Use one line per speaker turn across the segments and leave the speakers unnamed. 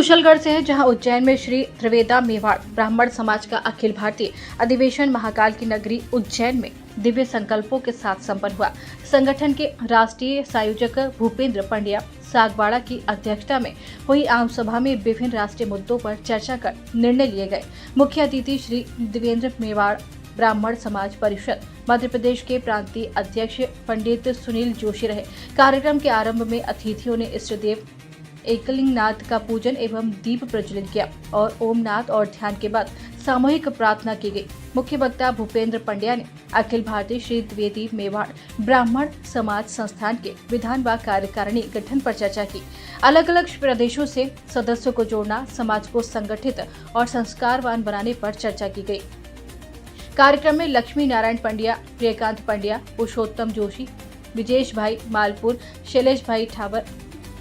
कुशलगढ़ से है, जहां उज्जैन में श्री त्रिवेदा मेवाड़ ब्राह्मण समाज का अखिल भारतीय अधिवेशन महाकाल की नगरी उज्जैन में दिव्य संकल्पों के साथ संपन्न हुआ। संगठन के राष्ट्रीय संयोजक भूपेंद्र पंड्या सागवाड़ा की अध्यक्षता में हुई आम सभा में विभिन्न राष्ट्रीय मुद्दों पर चर्चा कर निर्णय लिए गए। मुख्य अतिथि श्री देवेंद्र मेवाड़ ब्राह्मण समाज परिषद मध्य प्रदेश के प्रांतीय अध्यक्ष पंडित सुनील जोशी रहे। कार्यक्रम के आरंभ में अतिथियों ने इष्ट देव एकलिंगनाथ का पूजन एवं दीप प्रज्वलित किया और ओम नाथ और ध्यान के बाद सामूहिक प्रार्थना की गई। मुख्य वक्ता भूपेंद्र पंड्या ने अखिल भारतीय श्री द्विवेदी मेवाड़ ब्राह्मण समाज संस्थान के विधान व कार्यकारिणी गठन पर चर्चा की। अलग अलग प्रदेशों से सदस्यों को जोड़ना, समाज को संगठित और संस्कारवान बनाने पर चर्चा की गई। कार्यक्रम में लक्ष्मी नारायण पंड्या, प्रियकांत पंड्या, पुरुषोत्तम जोशी, विजेश भाई मालपुर, शैलेश भाई ठावर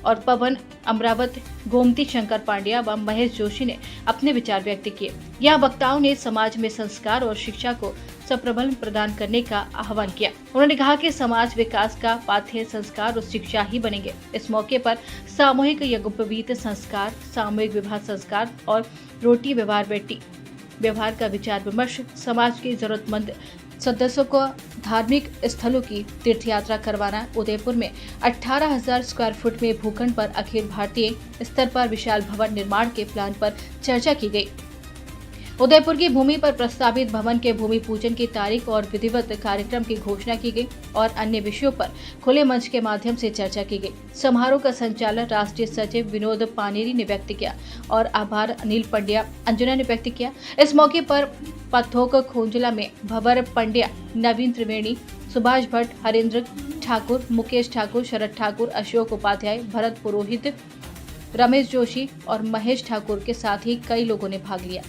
और पवन अमरावत, गोमती शंकर पांड्या व महेश जोशी ने अपने विचार व्यक्त किए। यहाँ वक्ताओं ने समाज में संस्कार और शिक्षा को सप्रबल प्रदान करने का आह्वान किया। उन्होंने कहा कि समाज विकास का पाथेय संस्कार और शिक्षा ही बनेंगे। इस मौके पर सामूहिक यज्ञोपवीत संस्कार, सामूहिक विवाह संस्कार और रोटी व्यवहार बेटी व्यवहार का विचार विमर्श, समाज के जरूरतमंद सदस्यों को धार्मिक स्थलों की तीर्थ यात्रा करवाना, उदयपुर में 18,000 स्क्वायर फुट में भूखंड पर अखिल भारतीय स्तर पर विशाल भवन निर्माण के प्लान पर चर्चा की गई। उदयपुर की भूमि पर प्रस्तावित भवन के भूमि पूजन की तारीख और विधिवत कार्यक्रम की घोषणा की गई और अन्य विषयों पर खुले मंच के माध्यम से चर्चा की गई। समारोह का संचालन राष्ट्रीय सचिव विनोद पानेरी ने व्यक्त किया और आभार अनिल पंड्या अंजुना ने व्यक्त किया। इस मौके पर पथोक खोंजला में भवर पंड्या, नवीन त्रिवेणी, सुभाष भट्ट, हरेंद्र ठाकुर, मुकेश ठाकुर, शरद ठाकुर, अशोक उपाध्याय, भरत पुरोहित, रमेश जोशी और महेश ठाकुर के साथ ही कई लोगों ने भाग लिया।